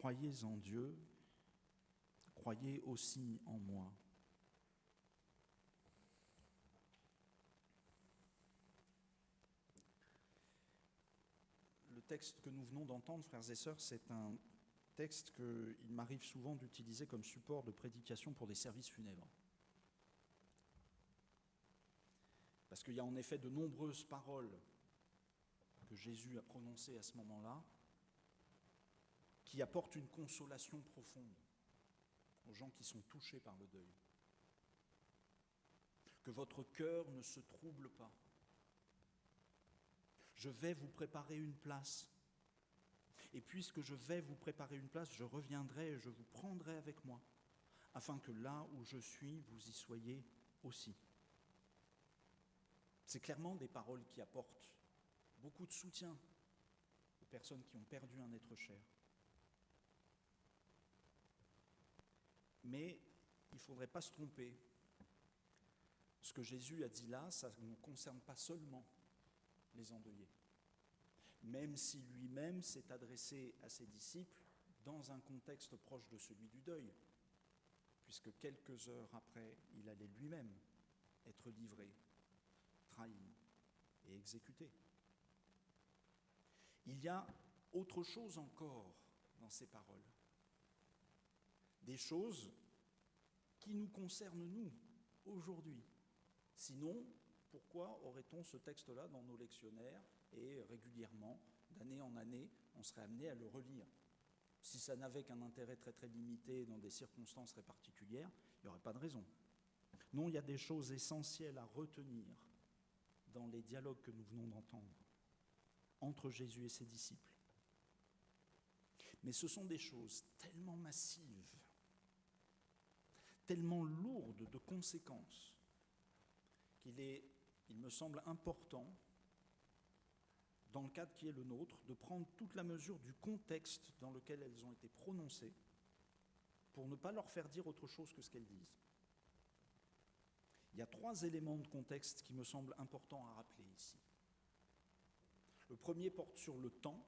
croyez en Dieu, croyez aussi en moi. Le texte que nous venons d'entendre, frères et sœurs, c'est un texte qu'il m'arrive souvent d'utiliser comme support de prédication pour des services funèbres. Parce qu'il y a en effet de nombreuses paroles que Jésus a prononcées à ce moment-là qui apportent une consolation profonde aux gens qui sont touchés par le deuil. Que votre cœur ne se trouble pas. Je vais vous préparer une place. Et puisque je vais vous préparer une place, je reviendrai et je vous prendrai avec moi, afin que là où je suis, vous y soyez aussi. C'est clairement des paroles qui apportent beaucoup de soutien aux personnes qui ont perdu un être cher. Mais il ne faudrait pas se tromper. Ce que Jésus a dit là, ça ne concerne pas seulement les endeuillés. Même si lui-même s'est adressé à ses disciples dans un contexte proche de celui du deuil, puisque quelques heures après, il allait lui-même être livré, trahi et exécuté. Il y a autre chose encore dans ces paroles. Des choses qui nous concernent, nous, aujourd'hui. Sinon, pourquoi aurait-on ce texte-là dans nos lectionnaires et régulièrement, d'année en année, on serait amené à le relire? Si ça n'avait qu'un intérêt très très limité dans des circonstances très particulières, il n'y aurait pas de raison. Non, il y a des choses essentielles à retenir dans les dialogues que nous venons d'entendre entre Jésus et ses disciples. Mais ce sont des choses tellement massives, tellement lourdes de conséquences, il me semble important, dans le cadre qui est le nôtre, de prendre toute la mesure du contexte dans lequel elles ont été prononcées pour ne pas leur faire dire autre chose que ce qu'elles disent. Il y a 3 éléments de contexte qui me semblent importants à rappeler ici. Le premier porte sur le temps,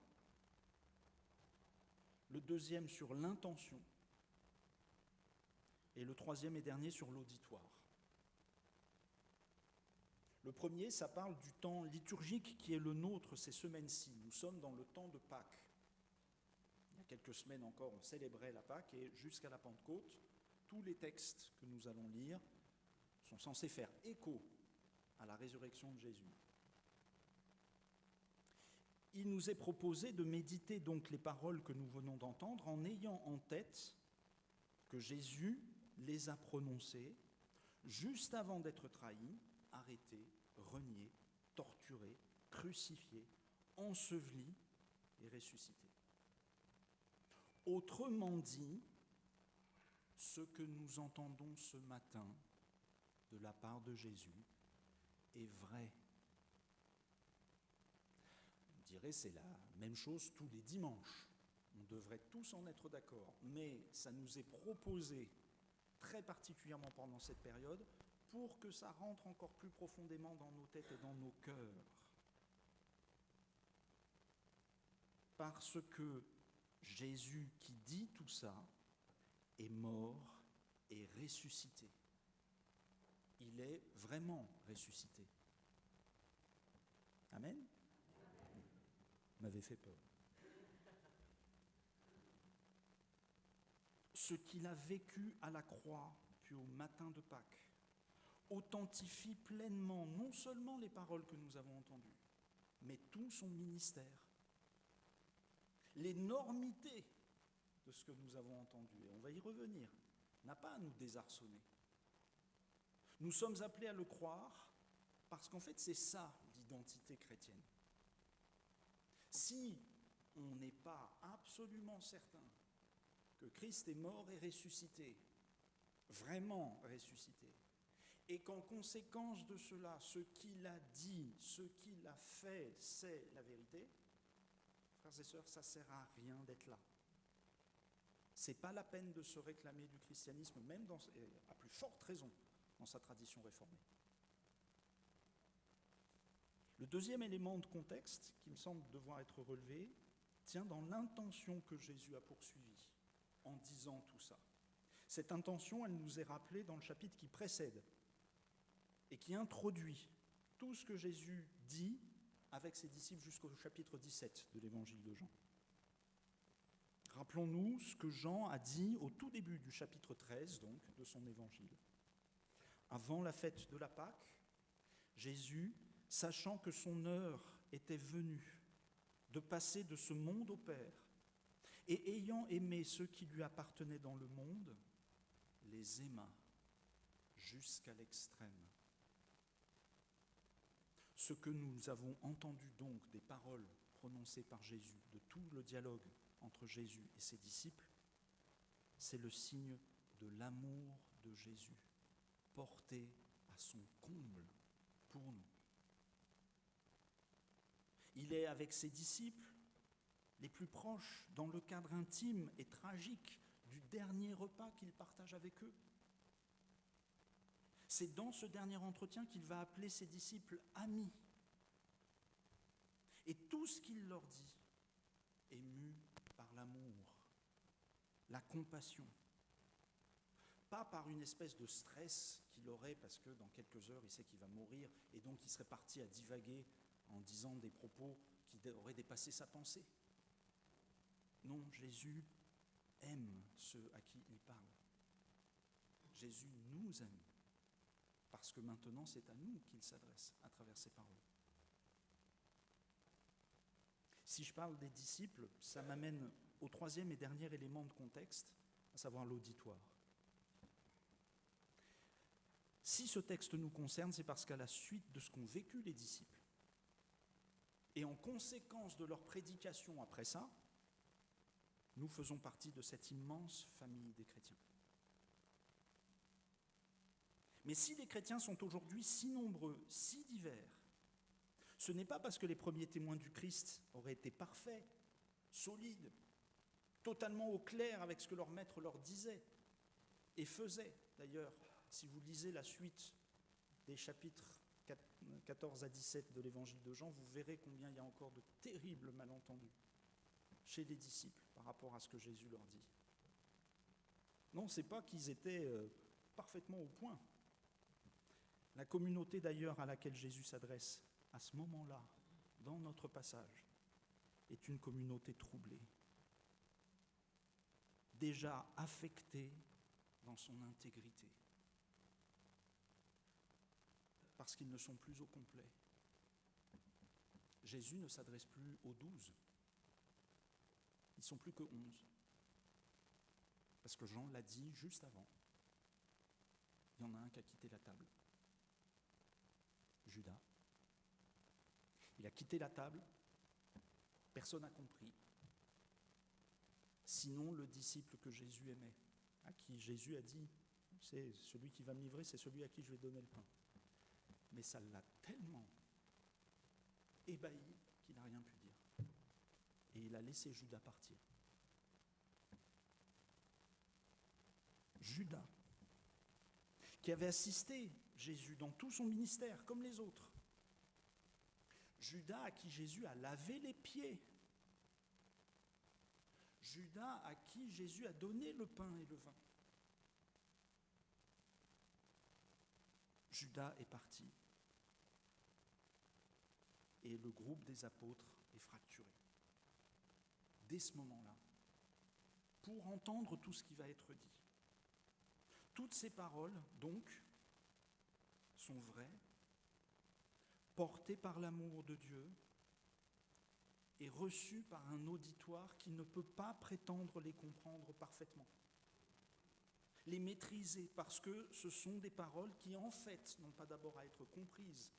le deuxième sur l'intention, et le troisième et dernier sur l'auditoire. Le premier, ça parle du temps liturgique qui est le nôtre ces semaines-ci. Nous sommes dans le temps de Pâques. Il y a quelques semaines encore, on célébrait la Pâques et jusqu'à la Pentecôte, tous les textes que nous allons lire sont censés faire écho à la résurrection de Jésus. Il nous est proposé de méditer donc les paroles que nous venons d'entendre en ayant en tête que Jésus les a prononcées juste avant d'être trahi, arrêté, renié, torturé, crucifié, enseveli et ressuscité. Autrement dit, ce que nous entendons ce matin de la part de Jésus est vrai. On dirait que c'est la même chose tous les dimanches. On devrait tous en être d'accord, mais ça nous est proposé très particulièrement pendant cette période pour que ça rentre encore plus profondément dans nos têtes et dans nos cœurs. Parce que Jésus qui dit tout ça est mort et ressuscité. Il est vraiment ressuscité. Amen. Vous m'avez fait peur. Ce qu'il a vécu à la croix, puis au matin de Pâques, authentifie pleinement non seulement les paroles que nous avons entendues, mais tout son ministère. L'énormité de ce que nous avons entendu, et on va y revenir, n'a pas à nous désarçonner. Nous sommes appelés à le croire parce qu'en fait c'est ça l'identité chrétienne. Si on n'est pas absolument certain que Christ est mort et ressuscité, vraiment ressuscité, et qu'en conséquence de cela, ce qu'il a dit, ce qu'il a fait, c'est la vérité, frères et sœurs, ça ne sert à rien d'être là. Ce n'est pas la peine de se réclamer du christianisme, même à plus forte raison, dans sa tradition réformée. Le deuxième élément de contexte qui me semble devoir être relevé, tient dans l'intention que Jésus a poursuivie en disant tout ça. Cette intention, elle nous est rappelée dans le chapitre qui précède et qui introduit tout ce que Jésus dit avec ses disciples jusqu'au chapitre 17 de l'évangile de Jean. Rappelons-nous ce que Jean a dit au tout début du chapitre 13 donc, de son évangile. Avant la fête de la Pâque, Jésus, sachant que son heure était venue de passer de ce monde au Père, et ayant aimé ceux qui lui appartenaient dans le monde, les aima jusqu'à l'extrême. Ce que nous avons entendu donc des paroles prononcées par Jésus, de tout le dialogue entre Jésus et ses disciples, c'est le signe de l'amour de Jésus, porté à son comble pour nous. Il est avec ses disciples les plus proches dans le cadre intime et tragique du dernier repas qu'il partage avec eux. C'est dans ce dernier entretien qu'il va appeler ses disciples amis. Et tout ce qu'il leur dit est mu par l'amour, la compassion. Pas par une espèce de stress qu'il aurait parce que dans quelques heures il sait qu'il va mourir et donc il serait parti à divaguer en disant des propos qui auraient dépassé sa pensée. Non, Jésus aime ceux à qui il parle. Jésus nous aime parce que maintenant c'est à nous qu'il s'adresse à travers ses paroles. Si je parle des disciples, ça m'amène au troisième et dernier élément de contexte, à savoir l'auditoire. Si ce texte nous concerne, c'est parce qu'à la suite de ce qu'ont vécu les disciples, et en conséquence de leur prédication après ça, nous faisons partie de cette immense famille des chrétiens. Mais si les chrétiens sont aujourd'hui si nombreux, si divers, ce n'est pas parce que les premiers témoins du Christ auraient été parfaits, solides, totalement au clair avec ce que leur maître leur disait et faisait. D'ailleurs, si vous lisez la suite des chapitres 14 à 17 de l'évangile de Jean, vous verrez combien il y a encore de terribles malentendus chez les disciples par rapport à ce que Jésus leur dit. Non, c'est pas qu'ils étaient parfaitement au point. La communauté d'ailleurs à laquelle Jésus s'adresse à ce moment-là, dans notre passage, est une communauté troublée, déjà affectée dans son intégrité, parce qu'ils ne sont plus au complet. Jésus ne s'adresse plus aux 12, ils ne sont plus que 11, parce que Jean l'a dit juste avant, il y en a un qui a quitté la table, Judas. Il a quitté la table, personne n'a compris, sinon le disciple que Jésus aimait, à qui Jésus a dit, c'est celui qui va me livrer, c'est celui à qui je vais donner le pain. Mais ça l'a tellement ébahi qu'il n'a rien pu dire. Et il a laissé Judas partir. Judas, qui avait assisté Jésus dans tout son ministère, comme les autres. Judas à qui Jésus a lavé les pieds. Judas à qui Jésus a donné le pain et le vin. Judas est parti. Et le groupe des apôtres est fracturé. Dès ce moment-là, pour entendre tout ce qui va être dit. Toutes ces paroles, donc, sont vraies, portées par l'amour de Dieu et reçues par un auditoire qui ne peut pas prétendre les comprendre parfaitement. Les maîtriser parce que ce sont des paroles qui, en fait, n'ont pas d'abord à être comprises,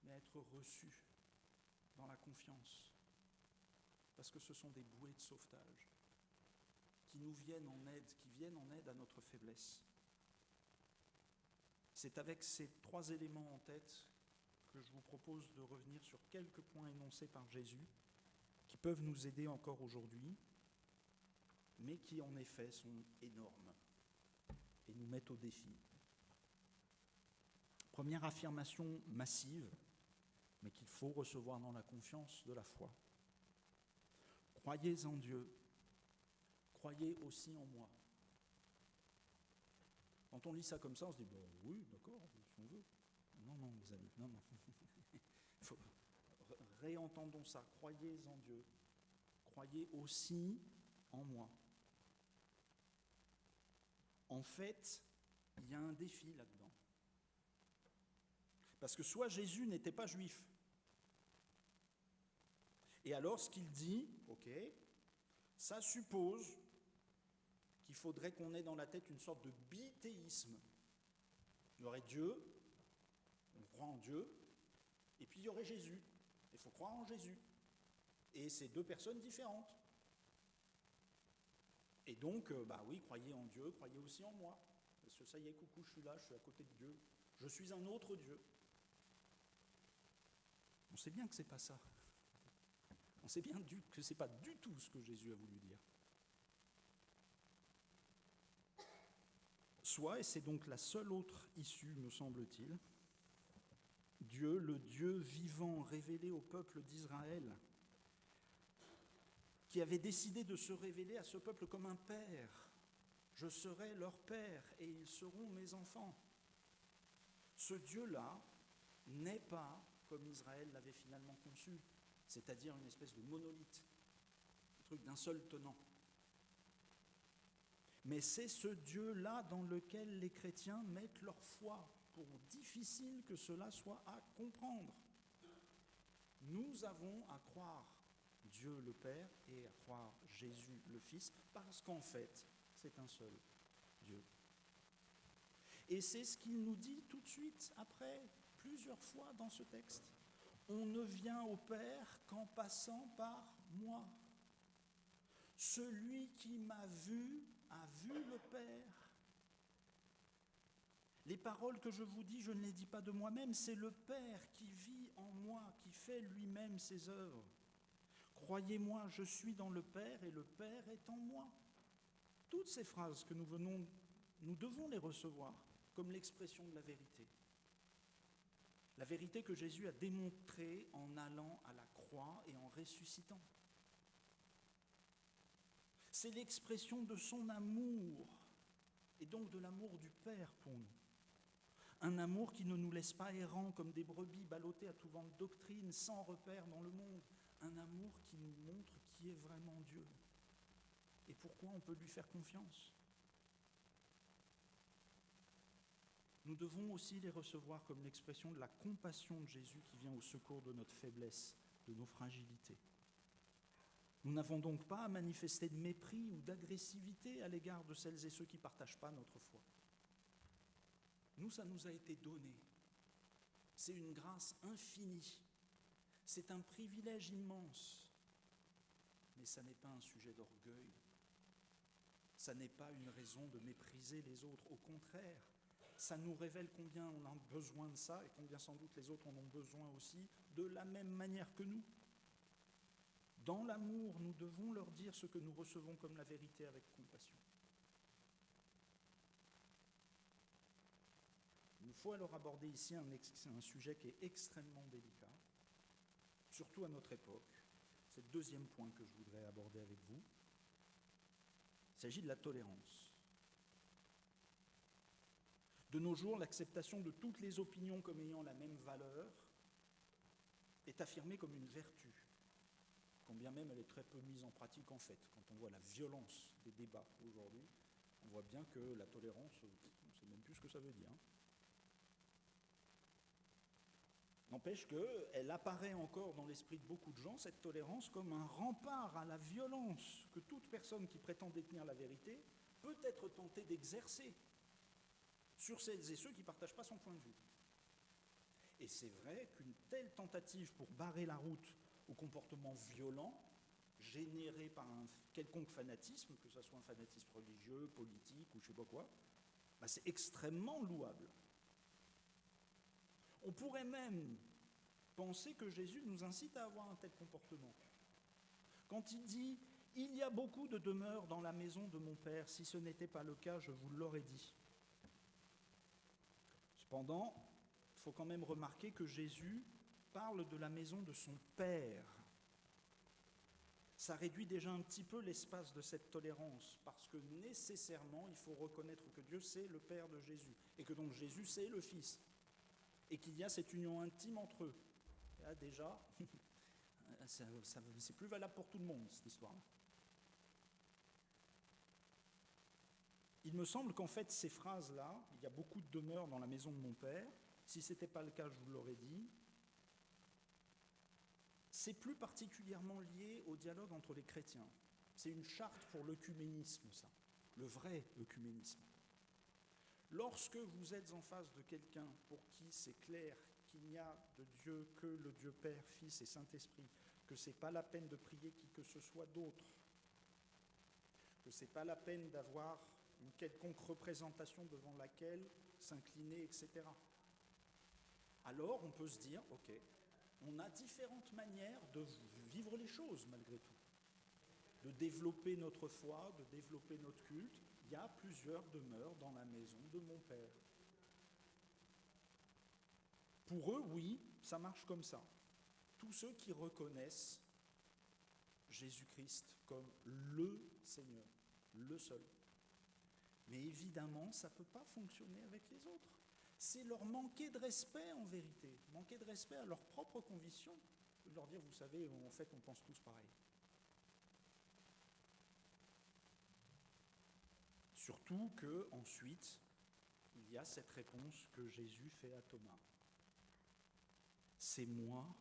mais à être reçues dans la confiance. Parce que ce sont des bouées de sauvetage qui nous viennent en aide, qui viennent en aide à notre faiblesse. C'est avec ces trois éléments en tête que je vous propose de revenir sur quelques points énoncés par Jésus qui peuvent nous aider encore aujourd'hui, mais qui en effet sont énormes et nous mettent au défi. Première affirmation massive, mais qu'il faut recevoir dans la confiance de la foi. croyez en Dieu, croyez aussi en moi. Quand on lit ça comme ça, on se dit, bon, oui, d'accord, si on veut. Non, non, mes amis, non, non. Réentendons ça, croyez en Dieu, croyez aussi en moi. En fait, il y a un défi là-dedans. Parce que soit Jésus n'était pas juif, et alors ce qu'il dit, ok, ça suppose qu'il faudrait qu'on ait dans la tête une sorte de bithéisme. Il y aurait Dieu, on croit en Dieu, et puis il y aurait Jésus. Il faut croire en Jésus. Et c'est deux personnes différentes. Et donc, bah oui, croyez en Dieu, croyez aussi en moi. Parce que ça y est, coucou, je suis là, je suis à côté de Dieu. Je suis un autre Dieu. On sait bien que c'est pas ça. On sait bien que c'est pas du tout ce que Jésus a voulu dire. Soit, et c'est donc la seule autre issue, me semble-t-il, Dieu, le Dieu vivant révélé au peuple d'Israël, qui avait décidé de se révéler à ce peuple comme un père. Je serai leur père et ils seront mes enfants. Ce Dieu-là n'est pas comme Israël l'avait finalement conçu, c'est-à-dire une espèce de monolithe, un truc d'un seul tenant. Mais c'est ce Dieu-là dans lequel les chrétiens mettent leur foi, pour difficile que cela soit à comprendre. Nous avons à croire Dieu le Père et à croire Jésus le Fils, parce qu'en fait, c'est un seul Dieu. Et c'est ce qu'il nous dit tout de suite après, plusieurs fois dans ce texte. On ne vient au Père qu'en passant par moi. Celui qui m'a vu a vu le Père. Les paroles que je vous dis, je ne les dis pas de moi-même, c'est le Père qui vit en moi, qui fait lui-même ses œuvres. Croyez-moi, je suis dans le Père et le Père est en moi. Toutes ces phrases que nous devons les recevoir comme l'expression de la vérité. La vérité que Jésus a démontrée en allant à la croix et en ressuscitant. C'est l'expression de son amour et donc de l'amour du Père pour nous. Un amour qui ne nous laisse pas errants comme des brebis ballottées à tout vent de doctrine, sans repère dans le monde. Un amour qui nous montre qui est vraiment Dieu et pourquoi on peut lui faire confiance. Nous devons aussi les recevoir comme l'expression de la compassion de Jésus qui vient au secours de notre faiblesse, de nos fragilités. Nous n'avons donc pas à manifester de mépris ou d'agressivité à l'égard de celles et ceux qui ne partagent pas notre foi. Nous, ça nous a été donné. C'est une grâce infinie. C'est un privilège immense. Mais ça n'est pas un sujet d'orgueil. Ça n'est pas une raison de mépriser les autres. Au contraire, ça nous révèle combien on a besoin de ça et combien sans doute les autres en ont besoin aussi, de la même manière que nous. Dans l'amour, nous devons leur dire ce que nous recevons comme la vérité avec compassion. Il nous faut alors aborder ici un sujet qui est extrêmement délicat, surtout à notre époque. C'est le deuxième point que je voudrais aborder avec vous. Il s'agit de la tolérance. De nos jours, l'acceptation de toutes les opinions comme ayant la même valeur est affirmée comme une vertu, quand bien même elle est très peu mise en pratique en fait. Quand on voit la violence des débats aujourd'hui, on voit bien que la tolérance, on ne sait même plus ce que ça veut dire. N'empêche qu'elle apparaît encore dans l'esprit de beaucoup de gens, cette tolérance, comme un rempart à la violence que toute personne qui prétend détenir la vérité peut être tentée d'exercer sur celles et ceux qui ne partagent pas son point de vue. Et c'est vrai qu'une telle tentative pour barrer la route au comportement violent, généré par un quelconque fanatisme, que ce soit un fanatisme religieux, politique ou je ne sais pas quoi, bah c'est extrêmement louable. On pourrait même penser que Jésus nous incite à avoir un tel comportement. Quand il dit « Il y a beaucoup de demeures dans la maison de mon Père, si ce n'était pas le cas, je vous l'aurais dit. » Cependant, il faut quand même remarquer que Jésus parle de la maison de son Père. ça réduit déjà un petit peu l'espace de cette tolérance, parce que nécessairement, il faut reconnaître que Dieu, c'est le Père de Jésus, et que donc Jésus, c'est le Fils, et qu'il y a cette union intime entre eux. Et là, déjà, c'est plus valable pour tout le monde, cette histoire-là. Il me semble qu'en fait, ces phrases-là, il y a beaucoup de demeures dans la maison de mon Père. Si ce n'était pas le cas, je vous l'aurais dit. C'est plus particulièrement lié au dialogue entre les chrétiens. C'est une charte pour l'œcuménisme, ça, le vrai œcuménisme. Lorsque vous êtes en face de quelqu'un pour qui c'est clair qu'il n'y a de Dieu que le Dieu Père, Fils et Saint-Esprit, que ce n'est pas la peine de prier qui que ce soit d'autre, que ce n'est pas la peine d'avoir une quelconque représentation devant laquelle s'incliner, etc. Alors on peut se dire, ok, on a différentes manières de vivre les choses malgré tout, de développer notre foi, de développer notre culte. Il y a plusieurs demeures dans la maison de mon Père. Pour eux, oui, ça marche comme ça. Tous ceux qui reconnaissent Jésus-Christ comme le Seigneur, le seul. Mais évidemment, ça ne peut pas fonctionner avec les autres. C'est leur manquer de respect en vérité, manquer de respect à leurs propres convictions, de leur dire, vous savez, en fait, on pense tous pareil. Surtout qu'ensuite, il y a cette réponse que Jésus fait à Thomas. C'est moi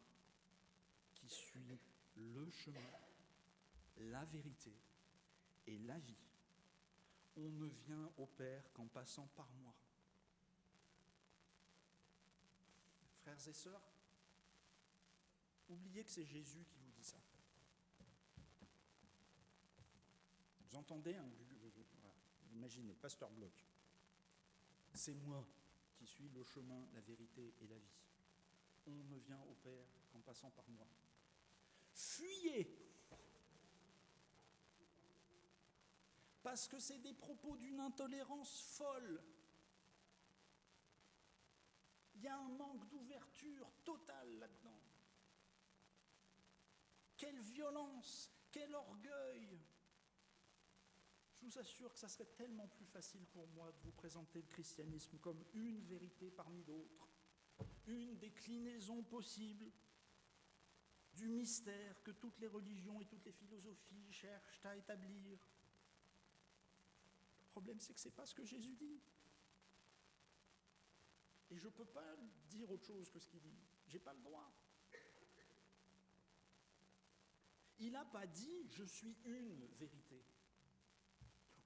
qui suis le chemin, la vérité et la vie. On ne vient au Père qu'en passant par moi. Frères et sœurs, oubliez que c'est Jésus qui vous dit ça. Vous entendez, voilà, imaginez, Pasteur Bloch. C'est moi qui suis le chemin, la vérité et la vie. On ne vient au Père qu'en passant par moi. Fuyez! Parce que c'est des propos d'une intolérance folle. Il y a un manque d'ouverture totale là-dedans. Quelle violence, quel orgueil! Je vous assure que ça serait tellement plus facile pour moi de vous présenter le christianisme comme une vérité parmi d'autres, une déclinaison possible du mystère que toutes les religions et toutes les philosophies cherchent à établir. Le problème, c'est que ce n'est pas ce que Jésus dit. Et je ne peux pas dire autre chose que ce qu'il dit. Je n'ai pas le droit. Il n'a pas dit « je suis une vérité »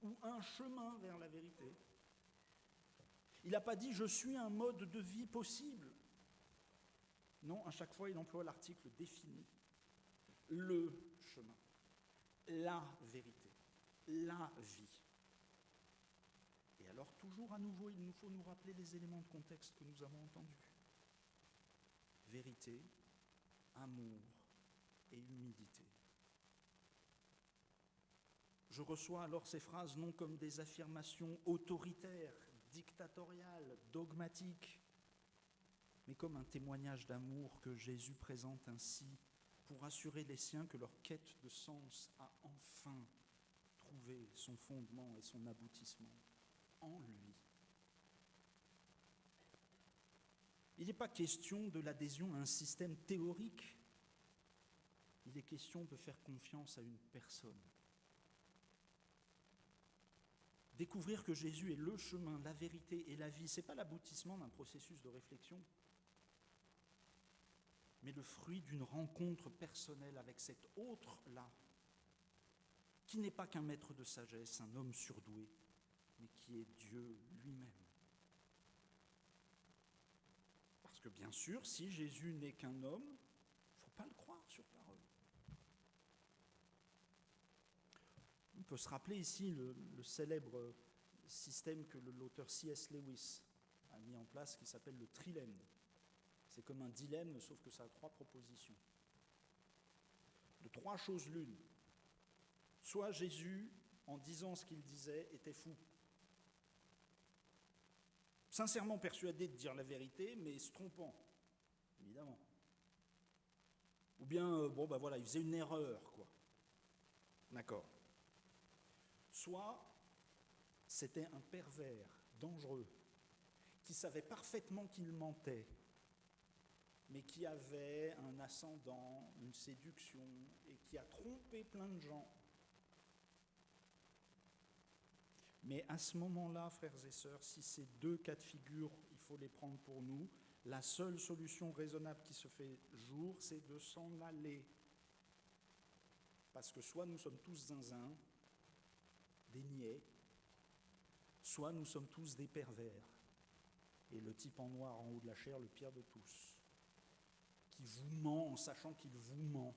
ou un chemin vers la vérité. Il n'a pas dit « je suis un mode de vie possible ». Non, à chaque fois, il emploie l'article défini. Le chemin, la vérité, la vie. Et alors, toujours à nouveau, il nous faut nous rappeler les éléments de contexte que nous avons entendus. Vérité, amour et humilité. Je reçois alors ces phrases non comme des affirmations autoritaires, dictatoriales, dogmatiques, mais comme un témoignage d'amour que Jésus présente ainsi pour assurer les siens que leur quête de sens a enfin trouvé son fondement et son aboutissement en lui. Il n'est pas question de l'adhésion à un système théorique, il est question de faire confiance à une personne. Découvrir que Jésus est le chemin, la vérité et la vie, ce n'est pas l'aboutissement d'un processus de réflexion, mais le fruit d'une rencontre personnelle avec cet autre-là, qui n'est pas qu'un maître de sagesse, un homme surdoué, mais qui est Dieu lui-même. Parce que bien sûr, si Jésus n'est qu'un homme, il ne faut pas le croire sur parole. On peut se rappeler ici le célèbre système que l'auteur C.S. Lewis a mis en place, qui s'appelle le trilemme. C'est comme un dilemme, sauf que ça a 3 propositions. De 3 choses l'une. Soit Jésus, en disant ce qu'il disait, était fou. Sincèrement persuadé de dire la vérité, mais se trompant, évidemment. Ou bien, il faisait une erreur, quoi. D'accord. Soit c'était un pervers dangereux qui savait parfaitement qu'il mentait, mais qui avait un ascendant, une séduction, et qui a trompé plein de gens. Mais à ce moment-là, frères et sœurs, si ces deux cas de figure, il faut les prendre pour nous, la seule solution raisonnable qui se fait jour, c'est de s'en aller. Parce que soit nous sommes tous zinzins, des niais, soit nous sommes tous des pervers. Et le type en noir en haut de la chaire, le pire de tous, qui vous ment en sachant qu'il vous ment,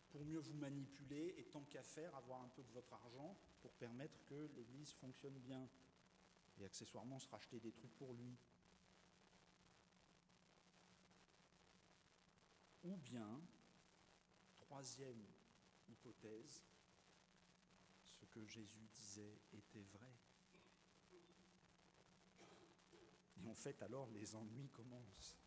pour mieux vous manipuler et tant qu'à faire, avoir un peu de votre argent pour permettre que l'Église fonctionne bien et accessoirement se racheter des trucs pour lui. Ou bien, troisième hypothèse, ce que Jésus disait était vrai. Et en fait, alors, les ennuis commencent.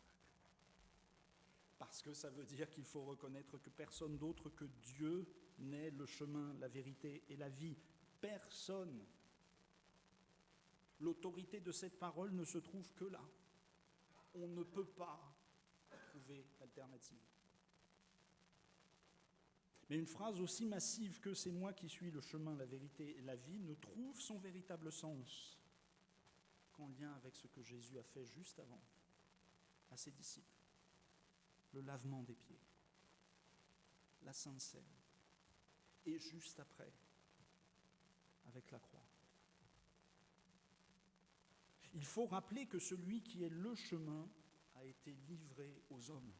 Parce que ça veut dire qu'il faut reconnaître que personne d'autre que Dieu n'est le chemin, la vérité et la vie. Personne. L'autorité de cette parole ne se trouve que là. On ne peut pas trouver d'alternative. Mais une phrase aussi massive que « c'est moi qui suis le chemin, la vérité et la vie » ne trouve son véritable sens qu'en lien avec ce que Jésus a fait juste avant à ses disciples. Le lavement des pieds, la Sainte Seine, et juste après, avec la croix. Il faut rappeler que celui qui est le chemin a été livré aux hommes.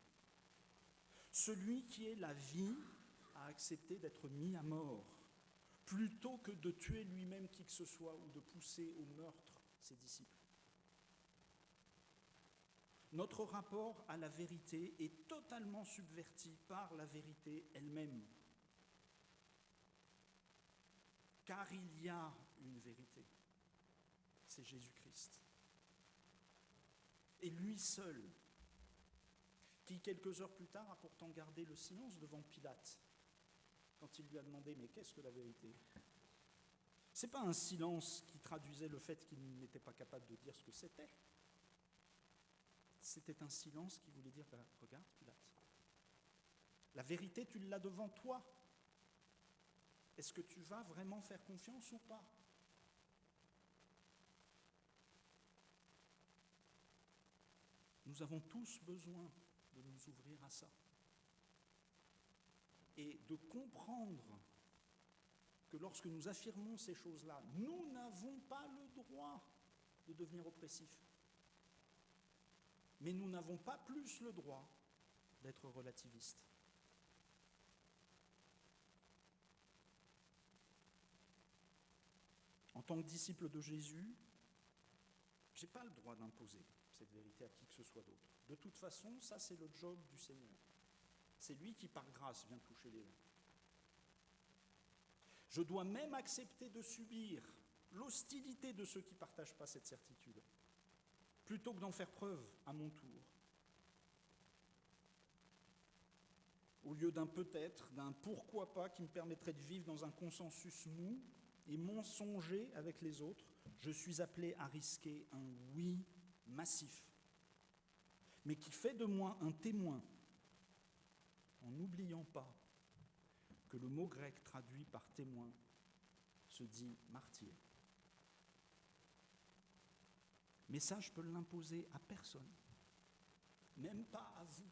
Celui qui est la vie a accepté d'être mis à mort, plutôt que de tuer lui-même qui que ce soit ou de pousser au meurtre ses disciples. Notre rapport à la vérité est totalement subverti par la vérité elle-même. Car il y a une vérité, c'est Jésus-Christ. Et lui seul, qui quelques heures plus tard a pourtant gardé le silence devant Pilate, quand il lui a demandé « mais qu'est-ce que la vérité ?» Ce n'est pas un silence qui traduisait le fait qu'il n'était pas capable de dire ce que c'était. C'était un silence qui voulait dire « regarde Pilate, la vérité tu l'as devant toi. Est-ce que tu vas vraiment faire confiance ou pas ?» Nous avons tous besoin de nous ouvrir à ça et de comprendre que lorsque nous affirmons ces choses-là, nous n'avons pas le droit de devenir oppressifs. Mais nous n'avons pas plus le droit d'être relativistes. En tant que disciple de Jésus, je n'ai pas le droit d'imposer cette vérité à qui que ce soit d'autre. De toute façon, ça c'est le job du Seigneur. C'est lui qui par grâce vient toucher les gens. Je dois même accepter de subir l'hostilité de ceux qui ne partagent pas cette certitude, plutôt que d'en faire preuve à mon tour. Au lieu d'un peut-être, d'un pourquoi pas qui me permettrait de vivre dans un consensus mou et mensonger avec les autres, je suis appelé à risquer un oui massif, mais qui fait de moi un témoin, en n'oubliant pas que le mot grec traduit par témoin se dit martyr. Mais ça, je peux l'imposer à personne, même pas à vous.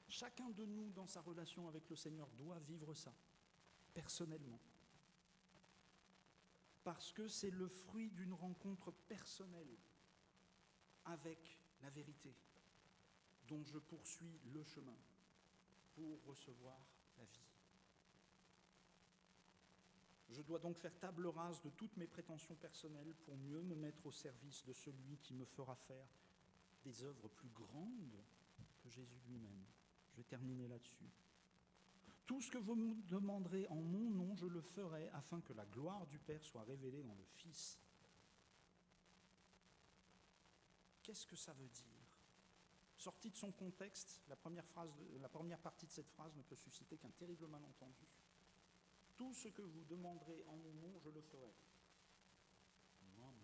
Chacun de nous, dans sa relation avec le Seigneur, doit vivre ça, personnellement. Parce que c'est le fruit d'une rencontre personnelle avec la vérité, dont je poursuis le chemin pour recevoir la vie. Je dois donc faire table rase de toutes mes prétentions personnelles pour mieux me mettre au service de celui qui me fera faire des œuvres plus grandes que Jésus lui-même. Je vais terminer là-dessus. Tout ce que vous me demanderez en mon nom, je le ferai afin que la gloire du Père soit révélée dans le Fils. Qu'est-ce que ça veut dire, Sortie de son contexte, la première partie de cette phrase ne peut susciter qu'un terrible malentendu. Tout ce que vous demanderez en mon nom, je le ferai. Non.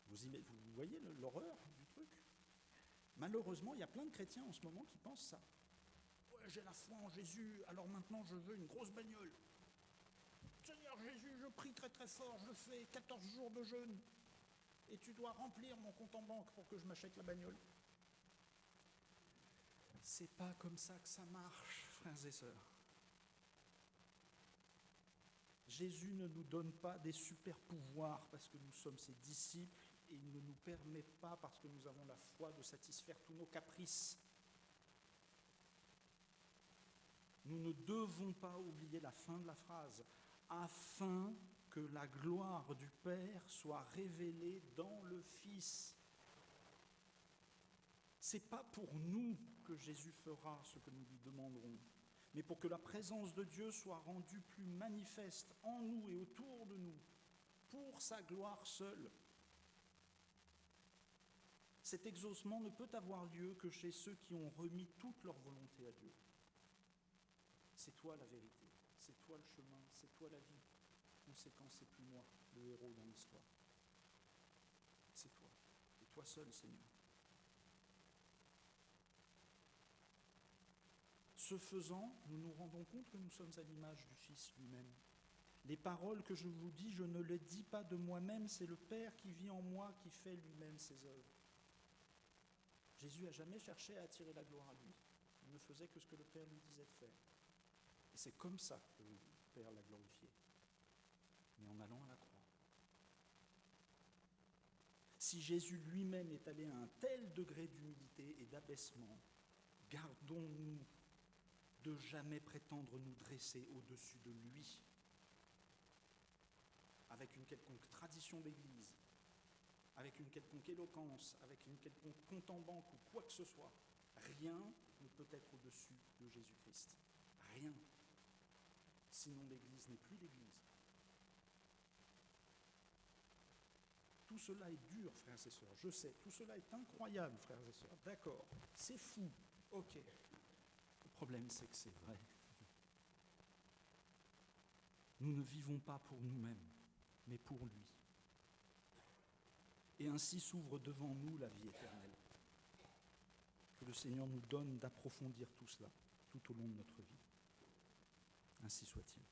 Vous voyez l'horreur du truc? Malheureusement, il y a plein de chrétiens en ce moment qui pensent ça. Ouais, j'ai la foi en Jésus, alors maintenant je veux une grosse bagnole. Seigneur Jésus, je prie très très fort, je fais 14 jours de jeûne. Et tu dois remplir mon compte en banque pour que je m'achète la bagnole. C'est pas comme ça que ça marche, frères et sœurs. Jésus ne nous donne pas des super pouvoirs parce que nous sommes ses disciples et il ne nous permet pas, parce que nous avons la foi, de satisfaire tous nos caprices. Nous ne devons pas oublier la fin de la phrase, afin que la gloire du Père soit révélée dans le Fils. Ce n'est pas pour nous que Jésus fera ce que nous lui demanderons, mais pour que la présence de Dieu soit rendue plus manifeste en nous et autour de nous, pour sa gloire seule. Cet exaucement ne peut avoir lieu que chez ceux qui ont remis toute leur volonté à Dieu. C'est toi la vérité, c'est toi le chemin, c'est toi la vie. Conséquent, c'est plus moi, le héros dans l'histoire. C'est toi, et toi seul, Seigneur. Ce faisant, nous nous rendons compte que nous sommes à l'image du Fils lui-même. Les paroles que je vous dis, je ne les dis pas de moi-même, c'est le Père qui vit en moi, qui fait lui-même ses œuvres. Jésus n'a jamais cherché à attirer la gloire à lui. Il ne faisait que ce que le Père lui disait de faire. Et c'est comme ça que le Père l'a glorifié, mais en allant à la croix. Si Jésus lui-même est allé à un tel degré d'humilité et d'abaissement, gardons-nous de jamais prétendre nous dresser au-dessus de lui, avec une quelconque tradition d'église, avec une quelconque éloquence, avec une quelconque compte en banque ou quoi que ce soit. Rien ne peut être au-dessus de Jésus-Christ. Rien. Sinon l'Église n'est plus l'Église. Tout cela est dur, frères et sœurs, je sais. Tout cela est incroyable, frères et sœurs. D'accord, c'est fou, ok. Le problème, c'est que c'est vrai. Nous ne vivons pas pour nous-mêmes, mais pour lui. Et ainsi s'ouvre devant nous la vie éternelle. Que le Seigneur nous donne d'approfondir tout cela tout au long de notre vie. Ainsi soit-il.